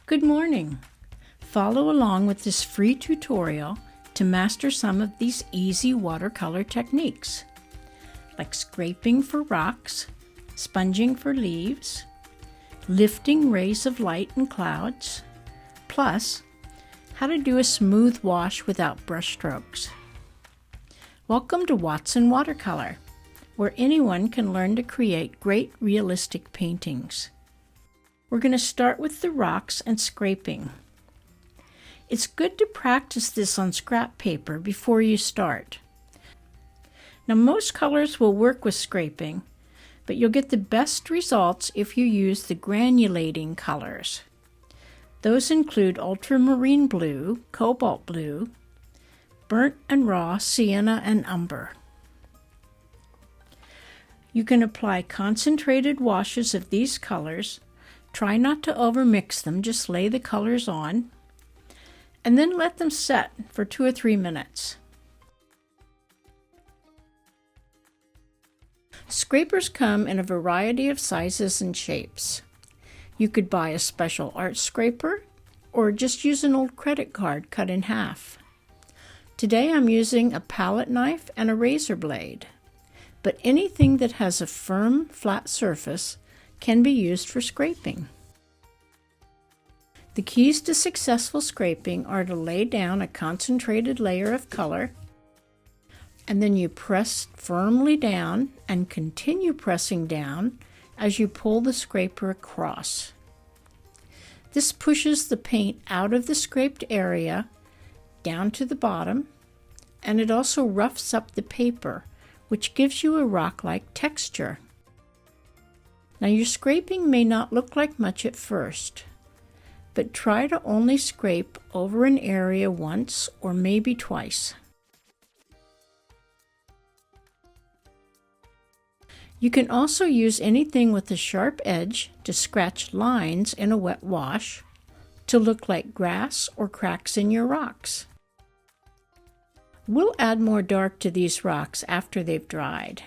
Good morning. Follow along with this free tutorial to master some of these easy watercolor techniques, like scraping for rocks, sponging for leaves, lifting rays of light in clouds, plus how to do a smooth wash without brush strokes. Welcome to Watson Watercolor, where anyone can learn to create great realistic paintings. We're going to start with the rocks and scraping. It's good to practice this on scrap paper before you start. Now, most colors will work with scraping, but you'll get the best results if you use the granulating colors. Those include ultramarine blue, cobalt blue, burnt and raw sienna and umber. You can apply concentrated washes of these colors. Try not to overmix them, just lay the colors on, and then let them set for 2 or 3 minutes. Scrapers come in a variety of sizes and shapes. You could buy a special art scraper or just use an old credit card cut in half. Today I'm using a palette knife and a razor blade, but anything that has a firm, flat surface can be used for scraping. The keys to successful scraping are to lay down a concentrated layer of color, and then you press firmly down and continue pressing down as you pull the scraper across. This pushes the paint out of the scraped area down to the bottom, and it also roughs up the paper, which gives you a rock-like texture. Now, your scraping may not look like much at first, but try to only scrape over an area once or maybe twice. You can also use anything with a sharp edge to scratch lines in a wet wash to look like grass or cracks in your rocks. We'll add more dark to these rocks after they've dried.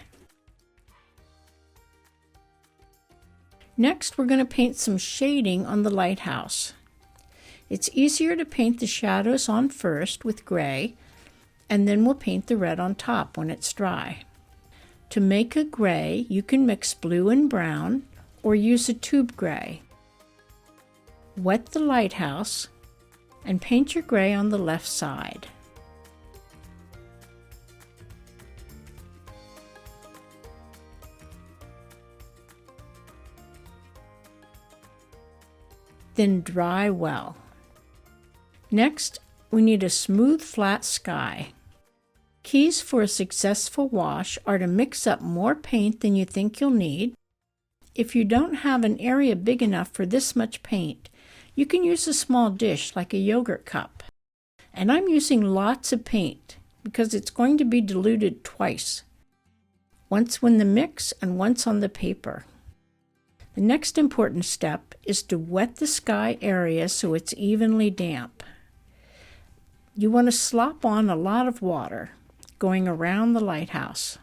Next, we're going to paint some shading on the lighthouse. It's easier to paint the shadows on first with gray, and then we'll paint the red on top when it's dry. To make a gray, you can mix blue and brown or use a tube gray. Wet the lighthouse and paint your gray on the left side. Then dry well. Next, we need a smooth, flat sky. Keys for a successful wash are to mix up more paint than you think you'll need. If you don't have an area big enough for this much paint, you can use a small dish like a yogurt cup. And I'm using lots of paint because it's going to be diluted twice. Once in the mix and once on the paper. The next important step is to wet the sky area so it's evenly damp. You want to slop on a lot of water going around the lighthouse.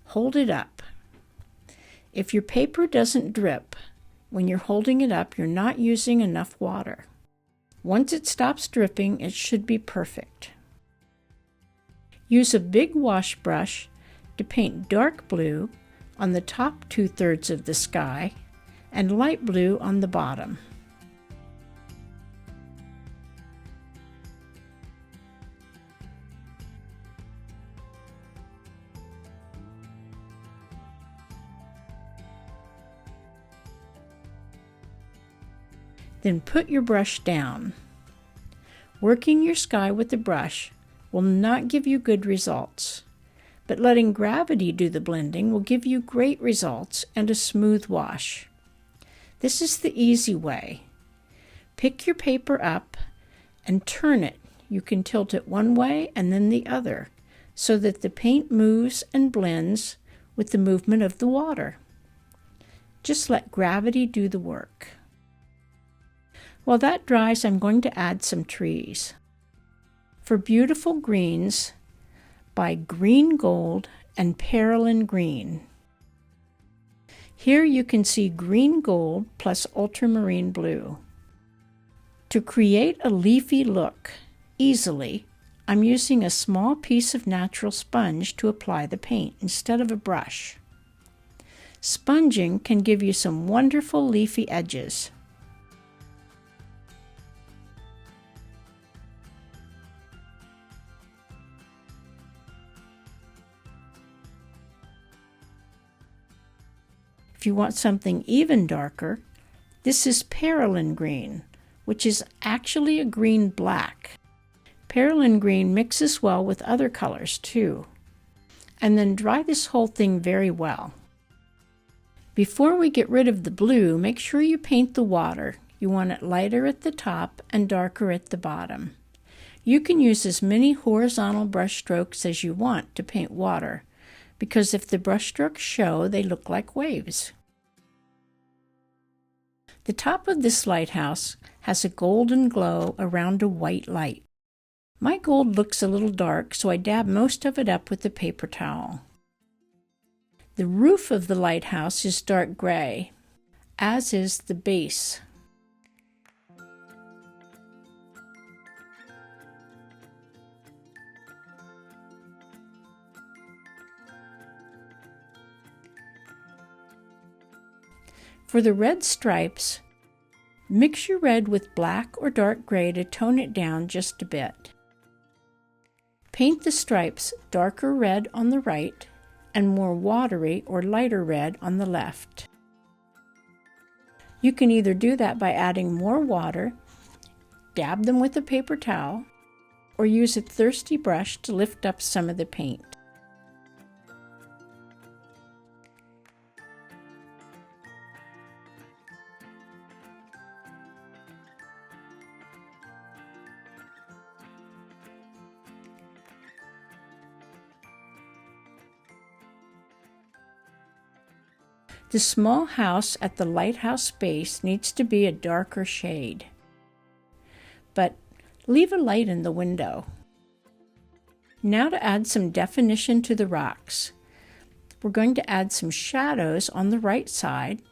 Hold it up. If your paper doesn't drip when you're holding it up, you're not using enough water. Once it stops dripping, it should be perfect. Use a big wash brush to paint dark blue on the top 2/3 of the sky and light blue on the bottom. Then put your brush down. Working your sky with the brush will not give you good results, but letting gravity do the blending will give you great results and a smooth wash. This is the easy way. Pick your paper up and turn it. You can tilt it one way and then the other, so that the paint moves and blends with the movement of the water. Just let gravity do the work. While that dries, I'm going to add some trees. For beautiful greens, buy green gold and perylene green. Here you can see green gold plus ultramarine blue. To create a leafy look easily, I'm using a small piece of natural sponge to apply the paint instead of a brush. Sponging can give you some wonderful leafy edges. If you want something even darker, this is Perylene green, which is actually a green-black. Perylene green mixes well with other colors too. And then dry this whole thing very well. Before we get rid of the blue, make sure you paint the water. You want it lighter at the top and darker at the bottom. You can use as many horizontal brush strokes as you want to paint water, because if the brush strokes show, they look like waves. The top of this lighthouse has a golden glow around a white light. My gold looks a little dark, so I dab most of it up with a paper towel. The roof of the lighthouse is dark gray, as is the base. For the red stripes, mix your red with black or dark gray to tone it down just a bit. Paint the stripes darker red on the right and more watery or lighter red on the left. You can either do that by adding more water, dab them with a paper towel, or use a thirsty brush to lift up some of the paint. The small house at the lighthouse base needs to be a darker shade, but leave a light in the window. Now to add some definition to the rocks. We're going to add some shadows on the right side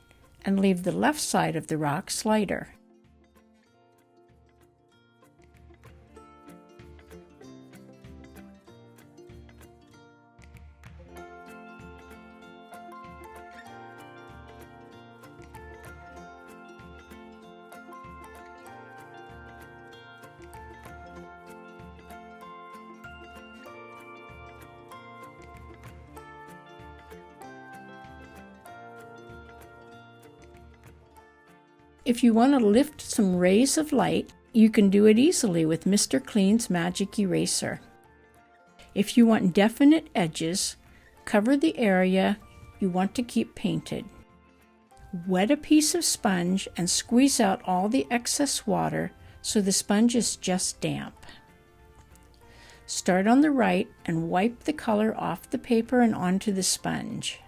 and leave the left side of the rocks lighter. If you want to lift some rays of light, you can do it easily with Mr. Clean's Magic Eraser. If you want definite edges, cover the area you want to keep painted. Wet a piece of sponge and squeeze out all the excess water so the sponge is just damp. Start on the right and wipe the color off the paper and onto the sponge.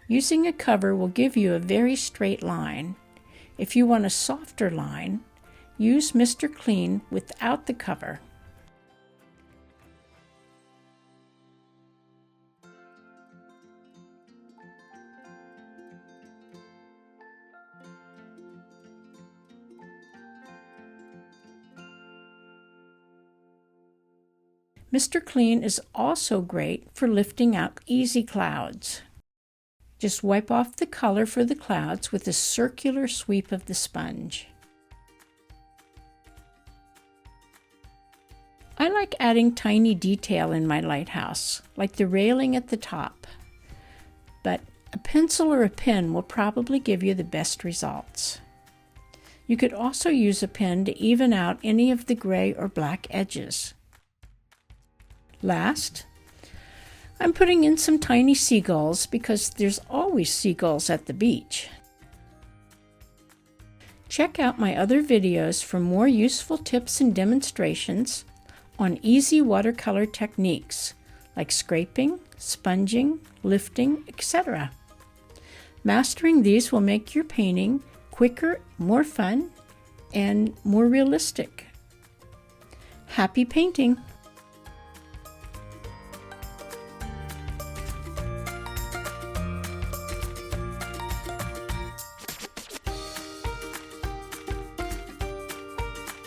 Using a cover will give you a very straight line. If you want a softer line, use Mr. Clean without the cover. Mr. Clean is also great for lifting out easy clouds. Just wipe off the color for the clouds with a circular sweep of the sponge. I like adding tiny detail in my lighthouse, like the railing at the top, but a pencil or a pen will probably give you the best results. You could also use a pen to even out any of the gray or black edges. Last, I'm putting in some tiny seagulls because there's always seagulls at the beach. Check out my other videos for more useful tips and demonstrations on easy watercolor techniques like scraping, sponging, lifting, etc. Mastering these will make your painting quicker, more fun, and more realistic. Happy painting!